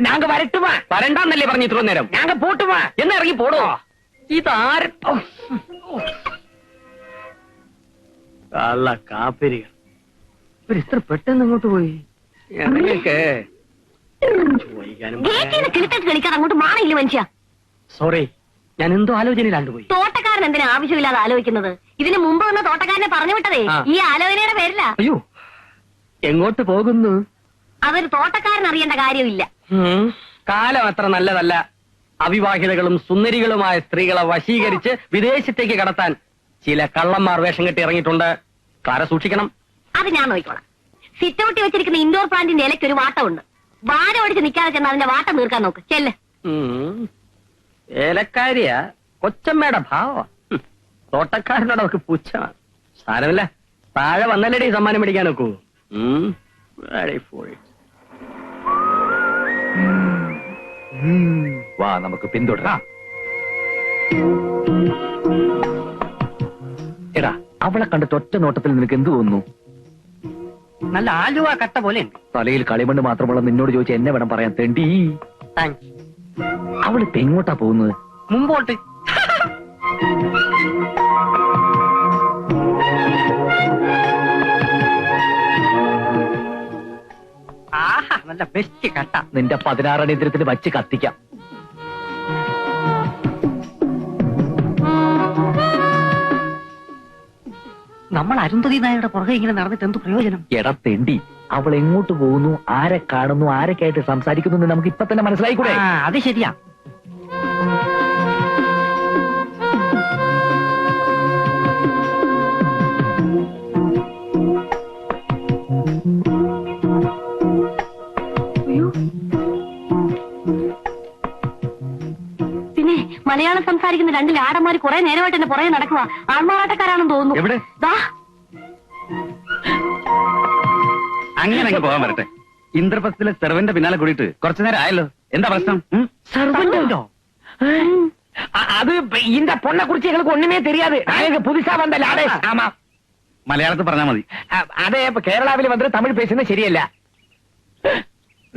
நாங்க வரட்டுமா? വരണ്ടാന്നല്ലേ പറഞ്ഞു ഇത്ര നേരം? நாங்க போட்டுமா? എന്നാ ഇറങ്ങി പോടോ. ഇതാര കാപ്പിരികൾ ഇത്ര പെട്ടെന്ന് അങ്ങോട്ട് പോയി. ഞങ്ങൾക്ക് കളിക്കാൻ അങ്ങോട്ട് മാറിയില്ല മനുഷ്യ. സോറി, ഞാൻ എന്തോ ആലോചനയിലാണ്ട് പോയി. തോട്ടക്കാരൻ എന്തിനാ ആവശ്യമില്ലാതെ ആലോചിക്കുന്നത്? ഇതിന് മുമ്പ് വന്ന തോട്ടക്കാരനെ പറഞ്ഞു വിട്ടതേ ഈ ആലോചനയുടെ പേരില്ല. അയ്യോ, എങ്ങോട്ട് പോകുന്നു? അതൊരു തോട്ടക്കാരൻ അറിയേണ്ട കാര്യമില്ല. കാലം അത്ര നല്ലതല്ല. അവിവാഹിതകളും സുന്ദരികളുമായ സ്ത്രീകളെ വശീകരിച്ച് വിദേശത്തേക്ക് കടത്താൻ ചില കള്ളന്മാർ വേഷം കെട്ടി ഇറങ്ങിയിട്ടുണ്ട്. കാരെ സൂക്ഷിക്കണം. അത് ഞാൻ നോക്കിക്കോളാം. സിറ്റൗട്ടി വെച്ചിരിക്കുന്ന ഇൻഡോർ പ്ലാന്റിന്റെ ഇലയ്ക്ക് ഒരു വാട്ടമുണ്ട്. വാര ഓടിച്ച് നിൽക്കാതെ ചെന്ന് അതിന്റെ വാട്ടം തീർക്കാൻ നോക്ക്. ചെല്ല്. ഏലക്കാരിയാ, കൊച്ചമ്മയുടെ ഭാവ. തോട്ടക്കാരനോട് അവർക്ക് പുച്ഛമാണ്. സാരമില്ല, താഴെ വന്നല്ലേടി സമ്മാനം മേടിക്കാൻ നോക്കൂ. വാ, നമുക്ക് പിന്തുടരാം. എടാ, അവളെ കണ്ടിട്ട് ഒറ്റ നോട്ടത്തിൽ നിനക്ക് എന്ത് തോന്നുന്നു? നല്ല ആലുവ കട്ട പോലെ ഉണ്ട്. തലയിൽ കളിമണ്ണ് മാത്രമുള്ള നിന്നോട് ചോദിച്ചാൽ എന്നെ വേണം പറയാൻ തേണ്ടി. അവളിപ്പോ എങ്ങോട്ടാ പോകുന്നത്? മുമ്പോട്ട്. ആഹാ, നല്ല ബെസ്റ്റ് കട്ട. നിന്റെ 16 അടിയന്തരത്തിന് വച്ച് കത്തിക്കാം. നമ്മൾ അരുന്ധതി നായരുടെ പുറകെ ഇങ്ങനെ നടന്നിട്ട് എന്ത് പ്രയോജനം? എടാ തെണ്ടി, അവൾ എങ്ങോട്ട് പോകുന്നു, ആരെ കാണുന്നു, ആരൊക്കെയായിട്ട് സംസാരിക്കുന്നു എന്ന് നമുക്ക് ഇപ്പൊ തന്നെ മനസ്സിലായിക്കൂടെ? അത് ശരിയാ. പിന്നെ മലയാളം സംസാരിക്കുന്ന രണ്ട് ലാടന്മാര് കുറെ നേരമായിട്ട് എന്നെ പുറകെ നടക്കുക. ആൺമാറാട്ടക്കാരാണെന്ന് തോന്നുന്നു. എവിടെ? ദാ. അങ്ങനെ പോകാൻ വരട്ടെ. ഇന്ദ്രപ്രസ്ഥത്തിലെ സെർവന്റെ പിന്നാലെ കൂടിയിട്ട് കുറച്ചു നേരം ആയല്ലോ. എന്താ പ്രശ്നം? സർവന്റോ? அது இந்த பொண்ணை குறிச்சு எங்களுக்கு ஒண்ணுமே தெரியாது. நாங்க புதுசா வந்த லாடே. ஆமா, മലയാളത്തിൽ പറഞ്ഞാൽ മതി. അതേ ഇപ്പൊ കേരളാവിൽ വന്നിട്ട് തമിഴ് പേശുന്നത് ശരിയല്ല.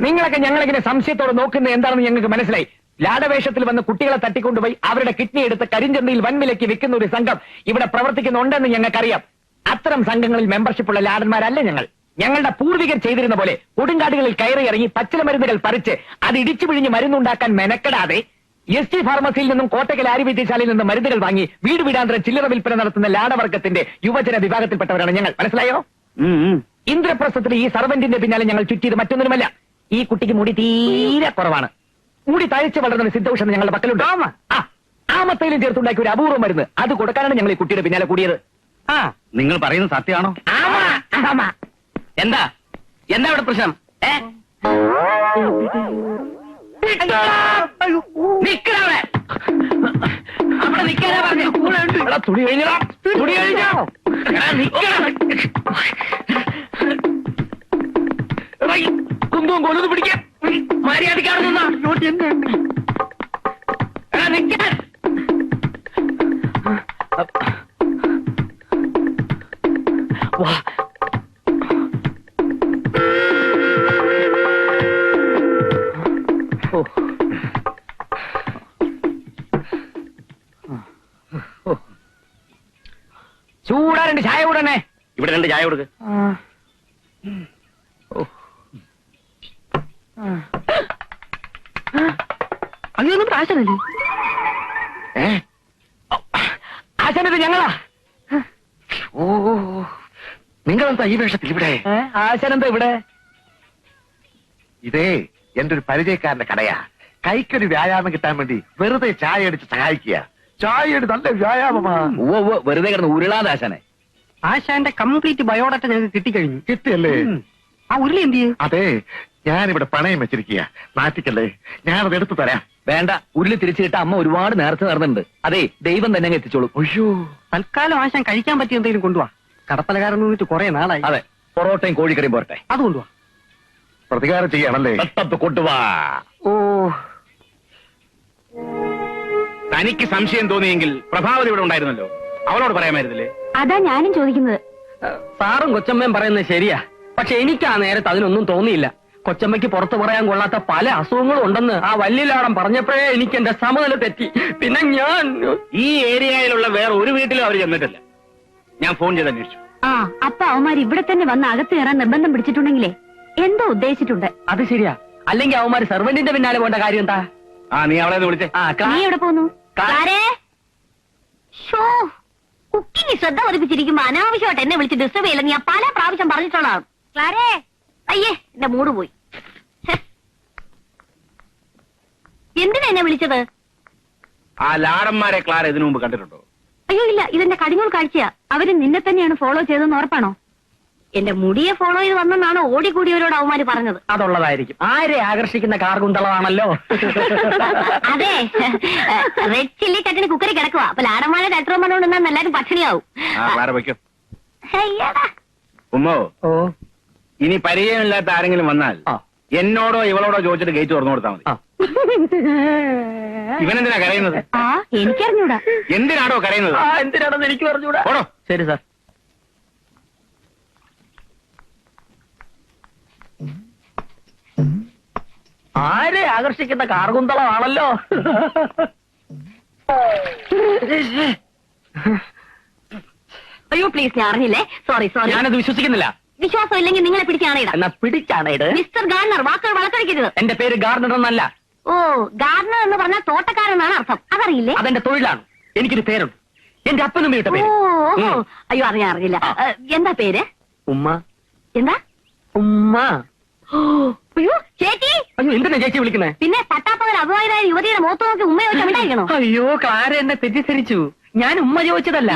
നിങ്ങളൊക്കെ ഞങ്ങളിങ്ങനെ സംശയത്തോടെ നോക്കുന്നത് എന്താണെന്ന് ഞങ്ങൾക്ക് മനസ്സിലായി. ലാടവേഷത്തിൽ വന്ന് കുട്ടികളെ തട്ടിക്കൊണ്ടുപോയി അവരുടെ കിഡ്നി എടുത്ത് കരിഞ്ചന്തയിൽ വൻവിലയ്ക്ക് വിൽക്കുന്ന ഒരു സംഘം ഇവിടെ പ്രവർത്തിക്കുന്നുണ്ടെന്ന് ഞങ്ങൾക്കറിയാം. അത്തരം സംഘങ്ങളിൽ മെമ്പർഷിപ്പുള്ള ലാടന്മാരല്ല ഞങ്ങൾ. ഞങ്ങളുടെ പൂർവികർ ചെയ്തിരുന്ന പോലെ കൊടുങ്കാടുകളിൽ കയറി ഇറങ്ങി പച്ചില മരുന്നുകൾ പറിച്ച് അത് ഇടിച്ചു പിഴിഞ്ഞ് മരുന്നുണ്ടാക്കാൻ മെനക്കെടാതെ എസ് ടി ഫാർമസിയിൽ നിന്നും കോട്ടക്കൽ ആര്യവൈദ്യശാലയിൽ നിന്നും മരുന്നുകൾ വാങ്ങി വീട് വീടാന്തരം ചില്ലറ വിൽപ്പന നടത്തുന്ന ലാടവർഗത്തിന്റെ യുവജന വിഭാഗത്തിൽപ്പെട്ടവരാണ് ഞങ്ങൾ. മനസ്സിലായോ? ഇന്ദ്രപ്രസ്ഥത്തിൽ ഈ സർവന്റിന്റെ പിന്നാലെ ഞങ്ങൾ ചുറ്റിയത് മറ്റൊന്നിനുമല്ല. ഈ കുട്ടിക്ക് മുടി തീരെ കുറവാണ്. മുടി തഴച്ച് വളർന്ന സിദ്ധൌഷധം ഞങ്ങളുടെ പക്കലുണ്ട്. ആമത്തയിലും ചേർത്തുണ്ടാക്കിയ ഒരു അപൂർവം മരുന്ന് അത് കൊടുക്കാനാണ് ഞങ്ങൾ ഈ കുട്ടിയുടെ പിന്നാലെ കൂടിയത്. നിങ്ങൾ പറയുന്നത് സത്യമാണോ? എന്താ എന്താ ഇവിടെ പ്രശ്നം? നിക്കണവിടെ അവിടെ നിൽക്കാനാ പറഞ്ഞു. തുണി കഴിഞ്ഞോ? തുണി കഴിഞ്ഞോ? കുന്തവും കൊല്ലത് പിടിക്കാം. മര്യാദക്കാണ് നിന്നാ നിൽക്കാൻ. വാ, ചൂടാ 2 ചായ കൂടണേ. ഇവിടെ 2 ചായ കൊടുക്ക്. അങ്ങനെയൊന്നും ആശാനല്ലേ? ആശാനത് ഞങ്ങളാ. ഓ, നിങ്ങളെന്താ ഈ വേഷത്തിൽ ഇവിടെ? ആശാനെന്താ ഇവിടെ? ഇതേ എന്റെ ഒരു പരിചയക്കാരന്റെ കടയാ. കൈക്കൊരു വ്യായാമം കിട്ടാൻ വേണ്ടി വെറുതെ ചായ അടിച്ച് സഹായിക്കുക. ചായയുടെ നല്ല വ്യായാമമാ. വെറുതെ കിടന്ന് ഉരുളാതെ ആശാനെ. ആശാന്റെ കംപ്ലീറ്റ് ബയോഡാറ്റ ഞങ്ങൾക്ക് കിട്ടിക്കഴിഞ്ഞു. കിട്ടിയല്ലേ? ആ ഉരുളി എന്ത് ചെയ്യും? അതെ, ഞാനിവിടെ പണയം വെച്ചിരിക്കുക. നാട്ടിക്കല്ലേ, ഞാനത് എടുത്തു തരാം. വേണ്ട, ഉരുളി തിരിച്ചിട്ട് അമ്മ ഒരുപാട് നേരത്തെ നടന്നിട്ടുണ്ട്. അതെ, ദൈവം തന്നെ എത്തിച്ചോളൂ. അയ്യോ, തൽക്കാലം ആശാൻ കഴിക്കാൻ പറ്റിയ എന്തെങ്കിലും കൊണ്ടുപോവാ. കടപ്പലകാരൻ നിന്നിട്ട് കുറെ നാളായി. അതെ, പൊറോട്ടയും കോഴിക്കറിയും പോരട്ടെ. അത് കൊണ്ടുപോവാ. പ്രതികാരം ചെയ്യണല്ലേ? കൊണ്ടുവാ. ഓ, തനിക്ക് സംശയം തോന്നിയെങ്കിൽ പ്രഭാവതി ഇവിടെ ഉണ്ടായിരുന്നല്ലോ, അവളോട് പറയാമായിരുന്നില്ലേ? അതാ ഞാനും ചോദിക്കുന്നത്. സാറും കൊച്ചമ്മയും പറയുന്നത് ശരിയാ. പക്ഷെ എനിക്ക് ആ നേരത്ത് അതിനൊന്നും തോന്നിയില്ല. കൊച്ചമ്മയ്ക്ക് പുറത്തു പറയാൻ കൊള്ളാത്ത പല അസുഖങ്ങളും ഉണ്ടെന്ന് ആ വല്യലാടം പറഞ്ഞപ്പോഴേ എനിക്ക് എന്റെ സമനില തെറ്റി. പിന്നെ ഞാൻ ഈ ഏരിയയിലുള്ള വേറെ ഒരു വീട്ടിലും അവർ ചെന്നിട്ടില്ല. ഞാൻ ഫോൺ ചെയ്ത് അന്വേഷിച്ചു. ആ അപ്പൊ അവന്മാർ ഇവിടെ തന്നെ വന്ന് അകത്ത് കയറാൻ നിർബന്ധം പിടിച്ചിട്ടുണ്ടെങ്കിലേ എന്തോ ഉദ്ദേശിച്ചിട്ടുണ്ട്. അത് ശരിയാ. അല്ലെങ്കിൽ അവന്മാര് സെർവന്റിന്റെ പിന്നാലെ പോകേണ്ട കാര്യം എന്താ? ആ നീ അവളെ ഒന്ന് വിളിച്ചേ. നീ എവിടെ പോന്നു? കുക്കിംഗ് ശ്രദ്ധ പതിപ്പിച്ചിരിക്കുമ്പോ അനാവശ്യമായിട്ട് എന്നെ വിളിച്ച് ഡിസ്റ്റർബ് ചെയ്യില്ല. ഞാൻ പല പ്രാവശ്യം പറഞ്ഞിട്ടുള്ളതാണ്. ക്ലാരേ അയ്യേ എന്റെ മൂഡ് പോയി. എന്തിനാ എന്നെ വിളിച്ചത്? ആ ലാടന്മാരെ ക്ലാര ഇതിനു മുമ്പ് കണ്ടിട്ടുണ്ടോ? അയ്യോ ഇല്ല, ഇതെന്റെ കടിഞ്ഞൂൽ കാഴ്ചയാ. അവര് നിന്നെ തന്നെയാണ് ഫോളോ ചെയ്തെന്ന് ഉറപ്പാണോ? എന്റെ മുടിയെ ഫോളോ ചെയ്ത് വന്നെന്നാണ് ഓടിക്കൂടിയവരോട് അവന്മാര് പറഞ്ഞത്. അതുള്ളതായിരിക്കും. ആരെ ആകർഷിക്കുന്ന കാർഗുന്തളമാണല്ലോ. അതെ, റെഡ് ചില്ലി ചട്ടിന് കുക്കറി കിടക്കുക. അപ്പൊ ലാടന്മാരെ ചട്ടം പറഞ്ഞുകൊണ്ടെന്നാൽ എല്ലാരും പട്ടിണിയാവും. ക്ലാര വയ്ക്കോ. അയ്യടാ. ഉമ്മോ, ഓ ഇനി പരിചയമില്ലാത്ത ആരെങ്കിലും വന്നാൽ എന്നോടോ ഇവളോടോ ചോദിച്ചിട്ട് ഗേറ്റ് തുറന്നു കൊടുത്താൽ മതി. ഇവനെന്തിനാ കരയുന്നത്? ആ എനിക്കറിഞ്ഞൂടാ. എന്തിനാടോ കരയുന്നത്? എന്തിനാണെന്ന് എനിക്ക് പറഞ്ഞൂടാ. ഓടോ. ശരി സാർ. ആരെ ആകർഷിക്കുന്ന കാർഗുന്തളമാണല്ലോ. അയ്യോ പ്ലീസ്, ഞാൻ അറിഞ്ഞില്ലേ. Sorry sorry. ഞാനത് വിശ്വസിക്കുന്നില്ല. വിശ്വാസം ഇല്ലെങ്കിൽ നിങ്ങളെ പിടിച്ചാണേടാ. എന്നാ പിടിച്ചാണേട്. മിസ്റ്റർ ഗാർണർ, വാക്കുകൾ വളർത്തടിക്കരുത്. എന്റെ പേര് ഗാർഡനർ എന്നല്ല. ഓ, ഗാർഡനർ എന്ന് പറഞ്ഞാൽ തോട്ടക്കാരെന്നാണ് അർത്ഥം. അതറിയില്ലേ? അതെന്റെ തൊഴിലാണ്. എനിക്കൊരു പേരുണ്ട്. എന്റെ അപ്പനും വീട്ട പേര്. ഓ അയ്യോ അറിഞ്ഞില്ല. എന്താ പേര്? ഉമ്മ. എന്താ ഉമ്മ? അയ്യോ ചേച്ചി. അയ്യോ എന്തിനാ ചേച്ചി വിളിക്കുന്നേ? പിന്നെ പട്ടാപ്പകൽ അഭിമാനായ യുവതിയുടെ മുഖത്ത് നോക്കി ഉമ്മയെ വെച്ച് ഉണ്ടായിരിക്കണോ? അയ്യോ ക്ലാര എന്നെ തെറ്റിദ്ധരിച്ചു. ഞാൻ ഉമ്മ ചോദിച്ചതല്ല.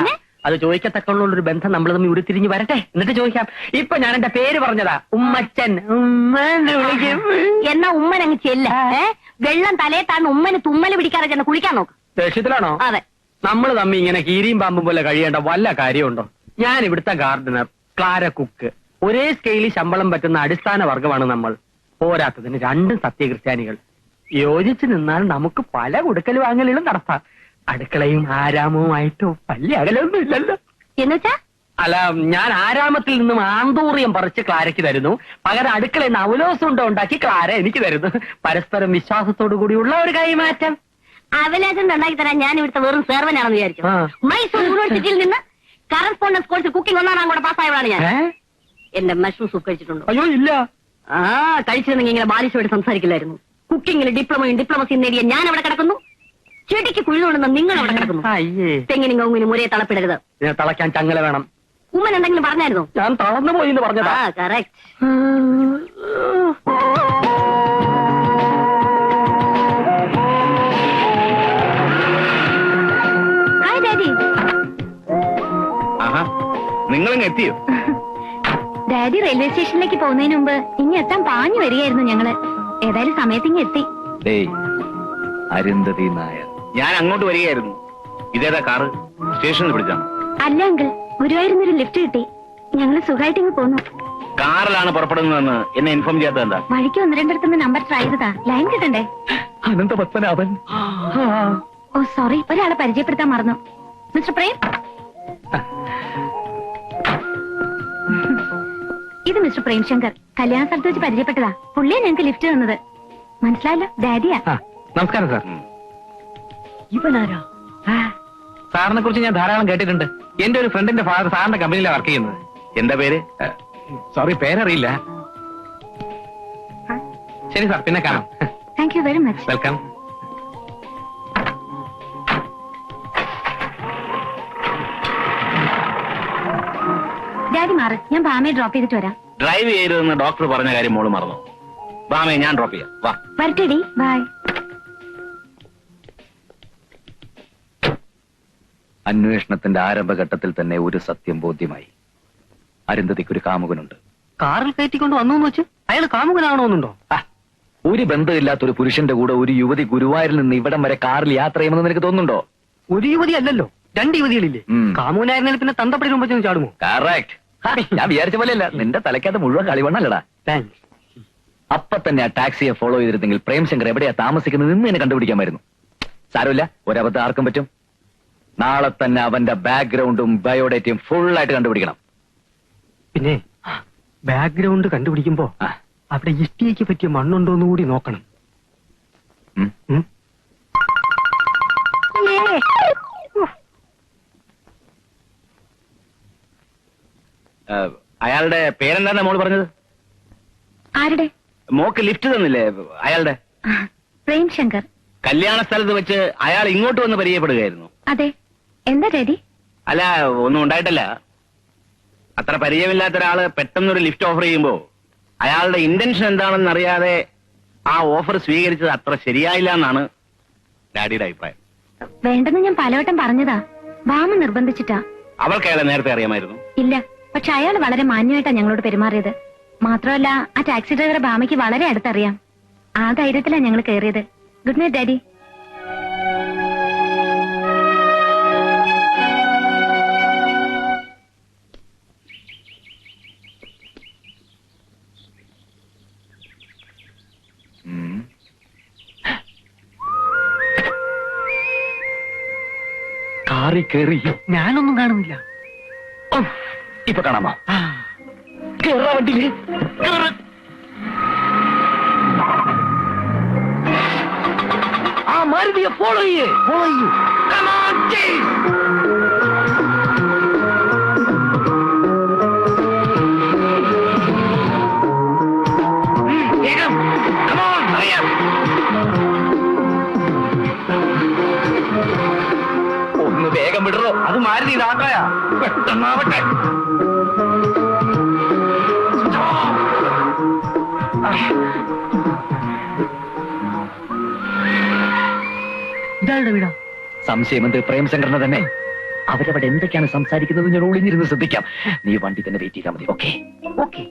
അത് ചോദിക്കത്തക്കുള്ള ഒരു ബന്ധം നമ്മൾ തമ്മിൽ ഉരുത്തിരിഞ്ഞ് വരട്ടെ, എന്നിട്ട് ചോദിക്കാം. ഇപ്പൊ ഞാൻ എന്റെ പേര് പറഞ്ഞതാ, ഉമ്മച്ചൻ. ഉമ്മന്ന് വിളിക്കും. എന്നാ ഉമ്മൻ അങ്ങ് ചെല്ല. വെള്ളം തലയെ താഴ്ന്ന് ഉമ്മന് തുമ്മല് പിടിക്കാതെ ചെന്ന് കുളിക്കാൻ നോക്ക്. ദേഷ്യത്തിലാണോ? അതെ. നമ്മൾ തമ്മിൽ ഇങ്ങനെ കീരിയും പാമ്പും പോലെ കഴിയേണ്ട വല്ല കാര്യമുണ്ടോ? ഞാൻ ഇവിടുത്തെ ഗാർഡനർ, ക്ലാര കുക്ക്. ഒരേ സ്കെയിലിൽ ശമ്പളം പറ്റുന്ന അടിസ്ഥാന വർഗമാണ് നമ്മൾ. പോരാത്തതിന് രണ്ടും സത്യക്രിസ്ത്യാനികൾ. യോജിച്ചു നിന്നാൽ നമുക്ക് പല കൊടുക്കൽ വാങ്ങലുകളും നടത്താം. അടുക്കളയും ആരാമവുമായിട്ട് വലിയ അകലൊന്നും ഇല്ലല്ലോ. എന്നുവെച്ചാ? അല്ല, ഞാൻ ആരാമത്തിൽ നിന്നും ആന്തൂറിയം പറിച്ച് ക്ലാരയ്ക്ക് തരുന്നു. പകരം അടുക്കളയിൽ നിന്ന് അവലോസുണ്ട ഉണ്ടാക്കി ക്ലാര എനിക്ക് തരുന്നു. പരസ്പരം വിശ്വാസത്തോടു കൂടിയുള്ള ഒരു കൈമാറ്റം. അവലാശം ഉണ്ടാക്കി തരാൻ ഞാൻ ഇവിടുത്തെ വെറും സേർവനാണെന്ന് വിചാരിച്ചു. മൈസൂർ യൂണിവേഴ്സിറ്റിയിൽ നിന്ന് കറസ്പോണ്ടൻസ് കോഴ്സ് കുക്കിംഗ് ഒന്നാം കൂടെ പാസ്സായവളാണ് ഞാൻ. എന്റെ മഷ്റൂം സൂപ്പ് കഴിച്ചിട്ടുണ്ടോ? അയ്യോ ഇല്ല. ആ കഴിച്ചിരുന്നെങ്കിൽ ഇങ്ങനെ ബാലിശോട് സംസാരിക്കില്ലായിരുന്നു. കുക്കിങ്ങിൽ ഡിപ്ലോമയും ഡിപ്ലോമസിയും നേടിയ ഞാൻ അവിടെ കിടക്കുന്നു. ചെടിക്ക് കുഴിതുകൊണ്ടെന്ന് നിങ്ങൾ അവിടെ കിടക്കുന്നു. തെങ്ങിനും കവുങ്ങിനും ഒരേ തളപ്പിടരുത്. തളയ്ക്കാൻ ചങ്ങല വേണം. ഉമ്മൻ എന്തെങ്കിലും പറഞ്ഞായിരുന്നോ? ഞാൻ തളർന്നു പോയി എന്ന് പറഞ്ഞതാ. കറക്റ്റ്. Hi daddy. ആഹാ, നിങ്ങളിങ്ങ് എത്തിയോ? ഡാഡി റെയിൽവേ സ്റ്റേഷനിലേക്ക് പോകുന്നതിന് മുമ്പ് ഇനി എത്താൻ പാഞ്ഞു വരികയായിരുന്നു ഞങ്ങള്. ഏതായാലും സമയത്ത് ഇങ്ങ് എത്തി. അരുന്ധതി നായർ. ഞാൻ അങ്ങോട്ട് വരികയായിരുന്നു. ഇതേതാ കാറ്? സ്റ്റേഷനിൽ പിടിച്ചാണ്? അല്ല അങ്കിൾ, ഗുരുവായൂരിന്നൊരു ലിഫ്റ്റ് കിട്ടി. ഞങ്ങള് സുഖമായിട്ട് ഇങ്ങ് പോന്നു. കാറിലാണ് പുറപ്പെടുന്നതെന്ന് എന്നെ ഇൻഫോം ചെയ്യാത്തത് എന്താ? വഴിക്ക് ഒന്ന് രണ്ടിടത്തുനിന്ന് നമ്പർ ട്രൈ ചെയ്തതാ. ലൈൻ കിട്ടണ്ടേ? അനന്തപത്മനാഭൻ. ഓ സോറി, ഒരാളെ പരിചയപ്പെടുത്താൻ മറന്നു. മിസ്റ്റർ പ്രേം, ഇത് മിസ്റ്റർ പ്രേംശങ്കർ. കല്യാണ സ്ഥലത്ത് വെച്ച് പരിചയപ്പെട്ടതാ. പുള്ളിയെ ഞങ്ങൾക്ക് ലിഫ്റ്റ് തന്നത്. മനസ്സിലായല്ലോ, ഡാഡിയാ. നമസ്കാരം സാർ. ഇവനാരാ? സാറിനെ കുറിച്ച് ഞാൻ ധാരാളം കേട്ടിട്ടുണ്ട്. എന്റെ ഒരു ഫ്രണ്ടിന്റെ ഫാദർ സാറിന്റെ കമ്പനിയിലാണ് വർക്ക് ചെയ്യുന്നത്. എന്താ പേര്? സോറി, പേരറിയില്ല. ശരി സാർ, പിന്നെ കാണാം. Thank you very much. Welcome. Daddy മാറ്, ഞാൻ ഭാമയെ ഡ്രോപ്പ് ചെയ്തിട്ട് വരാം. ഡ്രൈവ് ചെയ്തതെന്ന് ഡോക്ടർ പറഞ്ഞ കാര്യം മോള് മറന്നു. ബാമേ, ഞാൻ ഡ്രോപ്പ് ചെയ്യാം. വാ. വരട്ടെടി, ബൈ. അന്വേഷണത്തിന്റെ ആരംഭഘട്ടത്തിൽ തന്നെ ഒരു സത്യം ബോധ്യമായി. അരുന്ധതിക്കൊരു കാമുകനുണ്ട്. കാറിൽ കയറ്റിക്കൊണ്ട് വന്നു വെച്ച് അയാൾ കാമുകനാണോന്നുണ്ടോ? ഒരു ബന്ധമില്ലാത്ത ഒരു പുരുഷന്റെ കൂടെ ഒരു യുവതി ഗുരുവായൂരിൽ നിന്ന് ഇവിടം വരെ കാറിൽ യാത്ര ചെയ്യുമെന്ന് നിനക്ക് തോന്നുന്നുണ്ടോ? ഒരു യുവതി അല്ലല്ലോ, രണ്ട് യുവതികളില്ലേ? കാമുകനായിരുന്നതിൽ പിന്നെ തന്തപ്പടി മുമ്പ് ചാടുമോ? കറക്റ്റ്. ഞാൻ വിചാരിച്ച പോലെയല്ല, നിന്റെ തലയ്ക്കകത്ത് മുഴുവൻ കളിവണ്ണല്ലടാ. താങ്ക്സ്. അപ്പൊ തന്നെ ആ ടാക്സിയെ ഫോളോ ചെയ്തിരുന്നെങ്കിൽ പ്രേംശങ്കർ എവിടെയാ താമസിക്കുന്നത് എന്ന് എന്നെ കണ്ടുപിടിക്കാമായിരുന്നു. സാരമില്ല, ഒരബദ്ധം ആർക്കും പറ്റും. നാളെ തന്നെ അവന്റെ ബാക്ക്ഗ്രൗണ്ടും ബയോഡേറ്റയും ഫുൾ ആയിട്ട് കണ്ടുപിടിക്കണം. പിന്നെ ബാക്ക്ഗ്രൗണ്ട് കണ്ടുപിടിക്കുമ്പോ അവിടെ ഇഷ്ടിക്ക് പറ്റിയ മണ്ണുണ്ടോന്ന് കൂടി നോക്കണം. ഉം. ഉം. അയാളുടെ പേരെന്താ മോള് പറഞ്ഞത്? ആരുടെ? മോക്ക് ലിഫ്റ്റ് തന്നില്ലേ അയാളുടെ? പ്രേം ശങ്കർ. കല്യാണ സ്ഥലത്ത് വെച്ച് അയാൾ ഇങ്ങോട്ട് വന്ന് പരിചയപ്പെടുകയായിരുന്നു. അതെ, എന്താ ഡാഡി? അല്ല, ഒന്നും ഉണ്ടായിട്ടല്ല. അത്ര പരിചയമില്ലാത്ത ഒരാള് പെട്ടെന്നൊരു ലിഫ്റ്റ് ഓഫർ ചെയ്യുമ്പോ അയാളുടെ ഇന്റൻഷൻ എന്താണെന്ന് അറിയാതെ ആ ഓഫർ സ്വീകരിച്ചത് അത്ര ശരിയായില്ല എന്നാണ് ഡാഡിയുടെ അഭിപ്രായം. വേണ്ടെന്ന് ഞാൻ പലവട്ടം പറഞ്ഞതാ. ഭാമ നിർബന്ധിച്ചിട്ടാ. അവൾക്ക് അയാളെ നേരത്തെ അറിയാമായിരുന്നു? ഇല്ല, പക്ഷെ അയാൾ വളരെ മാന്യമായിട്ടാ ഞങ്ങളോട് പെരുമാറിയത്. മാത്രമല്ല, ആ ടാക്സി ഡ്രൈവറെ ഭാമയ്ക്ക് വളരെ അടുത്തറിയാം. ആ ധൈര്യത്തിലാ ഞങ്ങൾ കയറിയത്. Good night daddy. ഉം. കാറി കേറി. ഞാനൊന്നും കാണുന്നില്ല. ഇപ്പൊ കാണാമോ? ആ, കേറാ വണ്ടിയില്. കേറ്. ആ മാരുതിയെ ഫോളോ ചെയ്യേ. ഫോളോ ചെയ്യൂ. Come on, chase. വേഗം. Come on, hurry up. ഒന്ന് വേഗം വിടറോ. അത് മാരുതി ഇതാക്കയാ. പെട്ടെന്നാവട്ടെ. ഇതാരുടെ വീടാ? സംശയമെന്ത്? പ്രേംശങ്കറിനെ തന്നെ. അവരവിടെ എന്തൊക്കെയാണ് സംസാരിക്കുന്നത് ഞാൻ ഒളിഞ്ഞിരുന്ന് ശ്രദ്ധിക്കാം. നീ വണ്ടി തന്നെ വെയിറ്റ് ചെയ്താൽ മതി. ഓക്കെ? ഓക്കെ.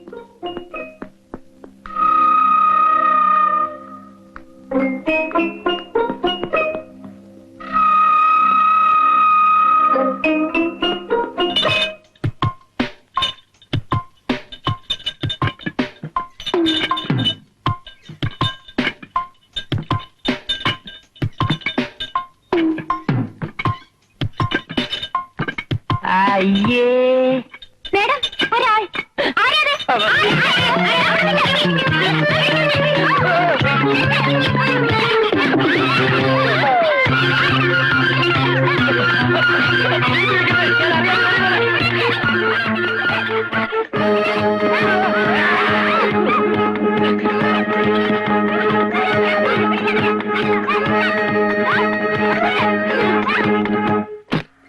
അയ്യേ മേഡം, ഒരാൾ. ആരാത്?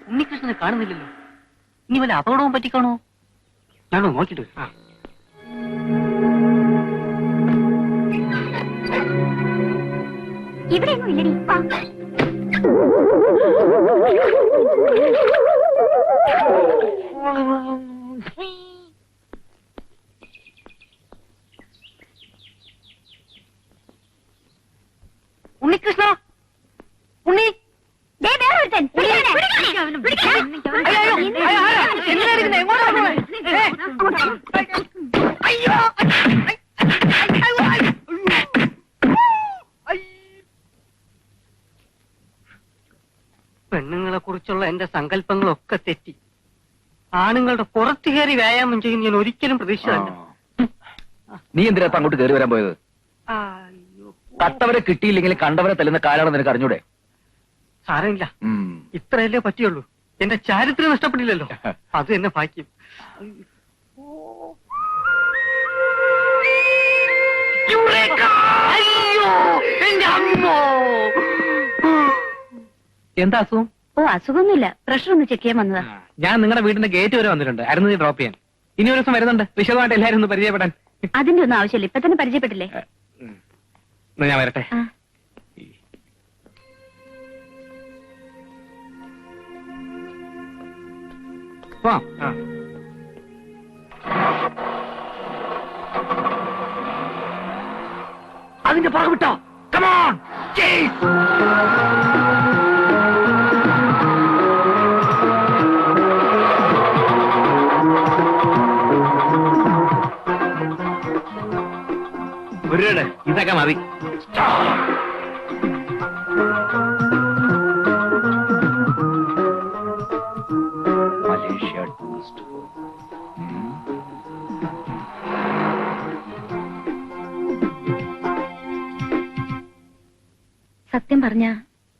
ഉണ്ണികൃഷ്ണനെ കാണുന്നില്ലല്ലോ. ഇനി വല്ല അപകടവും പറ്റിക്കാണോ? ഞാനോ നോക്കിട്ട് വരാം. ഇവിടെയൊന്നും ഇല്ലടി. വാ. ഉണ്ണികൃഷ്ണ, ഉണ്ണി. പെണ്ണുങ്ങളെ കുറിച്ചുള്ള എന്റെ സങ്കല്പങ്ങളൊക്കെ തെറ്റി. ആണുങ്ങളുടെ പുറത്തു കയറി വ്യായാമം ചെയ്യും ഞാൻ ഒരിക്കലും പ്രതീക്ഷിച്ചതല്ല. നീ എന്തിനാ ഇപ്പൊ അങ്ങോട്ട് കയറി വരാൻ പോയത്? കട്ടവരെ കിട്ടിയില്ലെങ്കിൽ കണ്ടവരെ തല്ലുന്ന കാലാണെന്ന് നിനക്ക് അറിഞ്ഞൂടെ? സാരമില്ല, ഉം. ഇത്രയല്ലേ പറ്റിയുള്ളൂ. എന്റെ ചാരിത്രം നഷ്ടപ്പെടില്ലല്ലോ. അത് എന്നെ ഭാഗ്യം. എന്താ അസുഖം? ഓ, അസുഖമൊന്നുമില്ല. പ്രഷർ ഒന്ന് ചെക്ക് ചെയ്യാൻ വന്നതാ. ഞാൻ നിങ്ങളുടെ വീടിന്റെ ഗേറ്റ് വരെ വന്നിട്ടുണ്ട്. അരുന്ന് ഡ്രോപ്പ് ചെയ്യാൻ. ഇനി ഒരു ദിവസം വരുന്നുണ്ട്, വിശദമായിട്ട് എല്ലാവരും ഒന്ന് പരിചയപ്പെടാൻ. അതിന്റെ ഒന്നും ആവശ്യമില്ല. ഇപ്പൊ തന്നെ പരിചയപ്പെട്ടില്ലേ? എന്നാ ഞാൻ വരട്ടെ. ആ. വാ. അതിന്റെ പുറകെ വിട്ടോ. Come on, chase. ഒരു ഇതൊക്കെ മതി. Malaysia tourist. സത്യം പറഞ്ഞ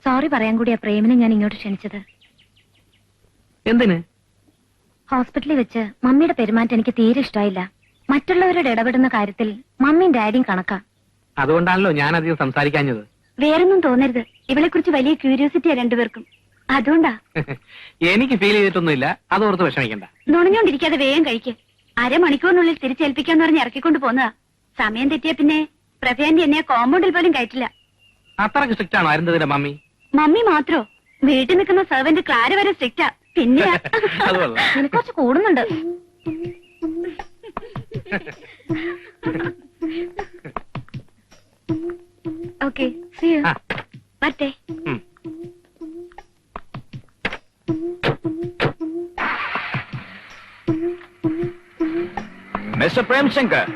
സോറി പറയാൻ കൂടിയാ പ്രേമിനെ ഞാൻ ഇങ്ങോട്ട് ക്ഷണിച്ചത്. എന്തിന്? ഹോസ്പിറ്റലിൽ വെച്ച് മമ്മിയുടെ പെരുമാറ്റം എനിക്ക് തീരെ ഇഷ്ടമായില്ല. മറ്റുള്ളവരോട് ഇടപെടുന്ന കാര്യത്തിൽ മമ്മിയും ഡാഡിയും കണക്കാ. അതുകൊണ്ടാണല്ലോ ഞാൻ അധികം സംസാരിക്കാഞ്ഞത്. വേറൊന്നും തോന്നരുത്, ഇവളെ കുറിച്ച് വലിയ ക്യൂരിയോസിറ്റിയാ രണ്ടുപേർക്കും. അതുകൊണ്ടാ. എനിക്ക് ഫീൽ ചെയ്തിട്ടൊന്നുമില്ല, അതോർത്ത് വിഷമിക്കണ്ട. നുണഞ്ഞോണ്ടിരിക്കാതെ വേഗം കഴിക്ക്. അരമണിക്കൂറിനുള്ളിൽ തിരിച്ചേൽപ്പിക്കാന്ന് പറഞ്ഞ് ഇറക്കിക്കൊണ്ട് പോന്നതാ. സമയം തെറ്റിയ പിന്നെ പ്രഭയാന്റി എന്നെ കോമ്പൗണ്ടിൽ പോലും കയറ്റില്ല. അത്രക്ക് സ്ട്രിക്റ്റ് ആണോ അരുന്ധതിന്റെ മമ്മി? മമ്മി മാത്രോ, വീട്ടിൽ നിൽക്കുന്ന സെർവന്റ് ക്ലാര വരെ സ്ട്രിക്റ്റാ. പിന്നെ അത് കൊള്ളാം. നിനക്ക് കുറച്ച് കൂടുന്നുണ്ട്. ഓക്കെ, ആ. വരട്ടെ. ഉം. Mister Premshankar,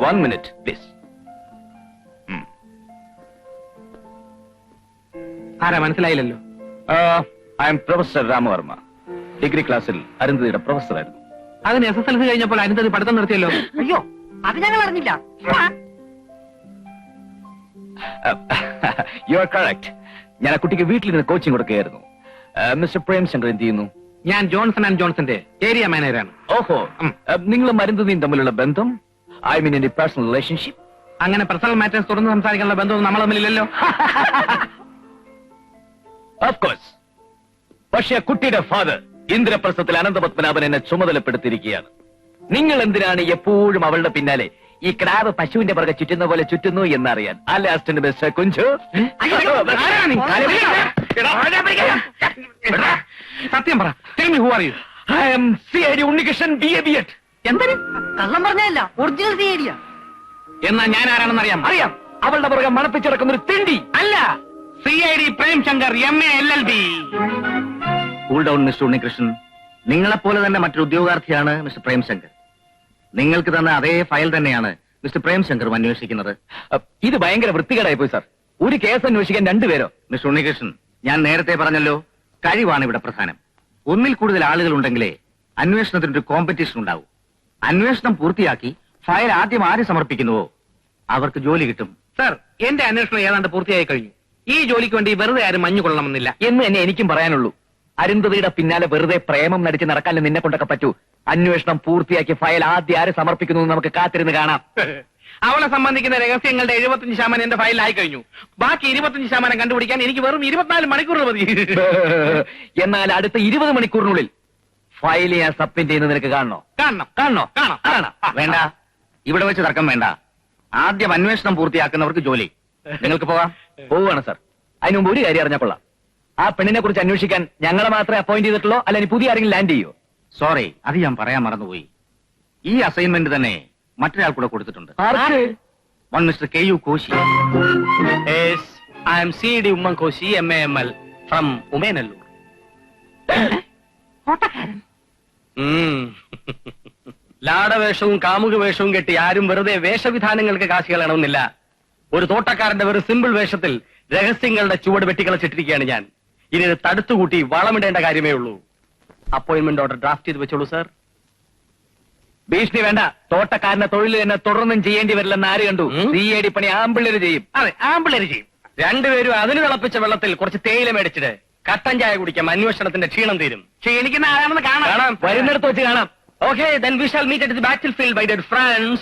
1 minute, please. ആരാ മനസ്സിലായില്ലല്ലോ? I am professor Ramavarma. Degree ക്ലാസ്സിൽ അരുന്ധതിയുടെ പ്രൊഫസറായിരുന്നു. അതിന് SSLC കഴിഞ്ഞപ്പോൾ അരുന്ധതി പഠിത്തം നിർത്തിയല്ലോ. അയ്യോ, അത് ഞങ്ങൾ അറിഞ്ഞില്ല. You are correct. ഞാൻ ആ കുട്ടിക്ക് വീട്ടിൽ നിന്ന് കോച്ചിങ് കൊടുക്കുകയായിരുന്നു. മിസ്റ്റർ പ്രേംശങ്കർ എന്ത് ചെയ്യുന്നു? ഞാൻ ജോൺസൺ ആൻഡ് ജോൺസന്റെ ഏരിയ മാനേജറാണ്. ഓഹോ, നിങ്ങളും അരുന്ധതിയും തമ്മിലുള്ള ബന്ധം, ഐ മീൻ എന്റെ പേഴ്സണൽ റിലേഷൻഷിപ്പ്? അങ്ങനെ പേഴ്സണൽ മാറ്റേഴ്സ് തുറന്ന് സംസാരിക്കാനുള്ള ബന്ധമൊന്നും നമ്മൾ തമ്മിലില്ലല്ലോ. Of course. പക്ഷേ ആ കുട്ടിയുടെ ഫാദർ ഇന്ദ്രപ്രസ്ഥത്തിൽ അനന്തപത്മനാഭൻ എന്നെ ചുമതലപ്പെടുത്തിയിരിക്കുകയാണ്. നിങ്ങൾ എന്തിനാണ് എപ്പോഴും അവളുടെ പിന്നാലെ ഈ ക്രാവ് പശുവിന്റെ പുറകെ ചുറ്റുന്ന പോലെ ചുറ്റുന്നു എന്നറിയാൻ. അല്ലെ അസിസ്റ്റന്റ് മിസ്റ്റർ കുഞ്ചു? സത്യം പറ. Tell me who are you? I M CID Unnikrishnan, BA B.Ed. എന്തിന്? കള്ളം പറഞ്ഞല്ല, ഒറിജിനൽ തീയടിയാ. എന്നാ ഞാൻ ആരാണെന്ന് അറിയാം. അറിയാം, അവളുടെ പുറകെ മണപ്പിച്ചിറക്കുന്ന ഒരു തിണ്ടി. അല്ല, CID Premshankar, MA LLB. Cool down mister Unnikrishnan. നിങ്ങളെപ്പോലെ തന്നെ മറ്റൊരു ഉദ്യോഗാർത്ഥിയാണ് മിസ്റ്റർ പ്രേംശങ്കർ. നിങ്ങൾക്ക് തന്ന അതേ ഫയൽ തന്നെയാണ് മിസ്റ്റർ പ്രേംശങ്കറും അന്വേഷിക്കുന്നത്. ഇത് ഭയങ്കര വൃത്തികേടായി പോയി സാർ. ഒരു കേസ് അന്വേഷിക്കാൻ രണ്ടുപേരോ? മിസ്റ്റർ ഉണ്ണികൃഷ്ണൻ, ഞാൻ നേരത്തെ പറഞ്ഞല്ലോ, കഴിവാണ് ഇവിടെ പ്രധാനം. ഒന്നിൽ കൂടുതൽ ആളുകൾ ഉണ്ടെങ്കിലേ അന്വേഷണത്തിനൊരു കോമ്പറ്റീഷൻ ഉണ്ടാവും. അന്വേഷണം പൂർത്തിയാക്കി ഫയൽ ആദ്യം ആര് സമർപ്പിക്കുന്നുവോ അവർക്ക് ജോലി കിട്ടും. സർ, എന്റെ അന്വേഷണം ഏതാണ്ട് പൂർത്തിയായി കഴിഞ്ഞു. ഈ ജോലിക്ക് വേണ്ടി വെറുതെ ആരും മഞ്ഞു കൊള്ളണമെന്നില്ല എന്ന് തന്നെ എനിക്കും പറയാനുള്ളൂ. അരുന്ധതിയുടെ പിന്നാലെ വെറുതെ പ്രേമം നടിച്ച് നടക്കാനും നിന്നെ കൊണ്ടൊക്കെ പറ്റൂ. അന്വേഷണം പൂർത്തിയാക്കി ഫയൽ ആദ്യം ആര് സമർപ്പിക്കുന്നു എന്ന് നമുക്ക് കാത്തിരുന്ന് കാണാം. അവളെ സംബന്ധിക്കുന്ന രഹസ്യങ്ങളുടെ 75% എന്റെ ഫയലിലായി കഴിഞ്ഞു. ബാക്കി 25% കണ്ടുപിടിക്കാൻ എനിക്ക് വെറും 24 മണിക്കൂർ മതി. എന്നാൽ അടുത്ത 20 മണിക്കൂറിനുള്ളിൽ ഫയൽ ഞാൻ സബ്മിറ്റ് ചെയ്യുന്നത് നിനക്ക് കാണണോ? കാണണം, കാണണോ? കാണാം, കാണാം. വേണ്ട, ഇവിടെ വെച്ച് തർക്കം വേണ്ട. ആദ്യം അന്വേഷണം പൂർത്തിയാക്കുന്നവർക്ക് ജോലി. നിങ്ങൾക്ക് പോകാം. പോവുകയാണ് സാർ. അതിന് മുമ്പ് ഒരു കാര്യം അറിഞ്ഞാൽ കൊള്ളാം. ആ പെണ്ണിനെ കുറിച്ച് അന്വേഷിക്കാൻ ഞങ്ങളെ മാത്രമേ അപ്പോയിന്റ് ചെയ്തിട്ടുള്ളൂ, അല്ല ഇനി പുതിയ ആരെങ്കിലും ലാൻഡ് ചെയ്യോ? സോറി, അത് ഞാൻ പറയാൻ മറന്നുപോയി. ഈ അസൈൻമെന്റ് തന്നെ മറ്റൊരാൾ കൂടെ കൊടുത്തിട്ടുണ്ട്. One mister KU Koshy. Yes, I am CD Oommen Koshy, MAML from Umayanalloor. ലാടവേഷവും കാമുക വേഷവും കെട്ടി ആരും വെറുതെ വേഷവിധാനങ്ങൾക്ക് കാശ് കളയണമെന്നില്ല. ഒരു തോട്ടക്കാരന്റെ വെറും സിമ്പിൾ വേഷത്തിൽ രഹസ്യങ്ങളുടെ ചുവട് വെട്ടിക്കളച്ചിട്ടിരിക്കുകയാണ് ഞാൻ. ഇനി ഇത് തടുത്തുകൂട്ടി വളമിടേണ്ട കാര്യമേ ഉള്ളൂ. അപ്പോയിന്റ്മെന്റ് ഓർഡർ ഡ്രാഫ്റ്റ് ചെയ്ത് വെച്ചോളൂ സാർ. ഭീഷണി വേണ്ട. തോട്ടക്കാരന്റെ തൊഴിൽ തന്നെ തുടർന്നും ചെയ്യേണ്ടി വരില്ലെന്ന് ആര് കണ്ടു? CID പണി ആമ്പിള്ളേര് ചെയ്യും. അതെ, ആമ്പിള്ളേര് ചെയ്യും. രണ്ടുപേരും അതിന് തിളപ്പിച്ച വെള്ളത്തിൽ കുറച്ച് തേയില മേടിച്ചിട്ട് കട്ടൻ ചായ കുടിക്കാം. അന്വേഷണത്തിന്റെ ക്ഷീണം തീരും. ക്ഷീണിക്കുന്ന ആരാണെന്ന് കാണാം. വരുന്നിടത്ത് വെച്ച് കാണാം. Okay, then we shall meet at the battlefield, my dear friends.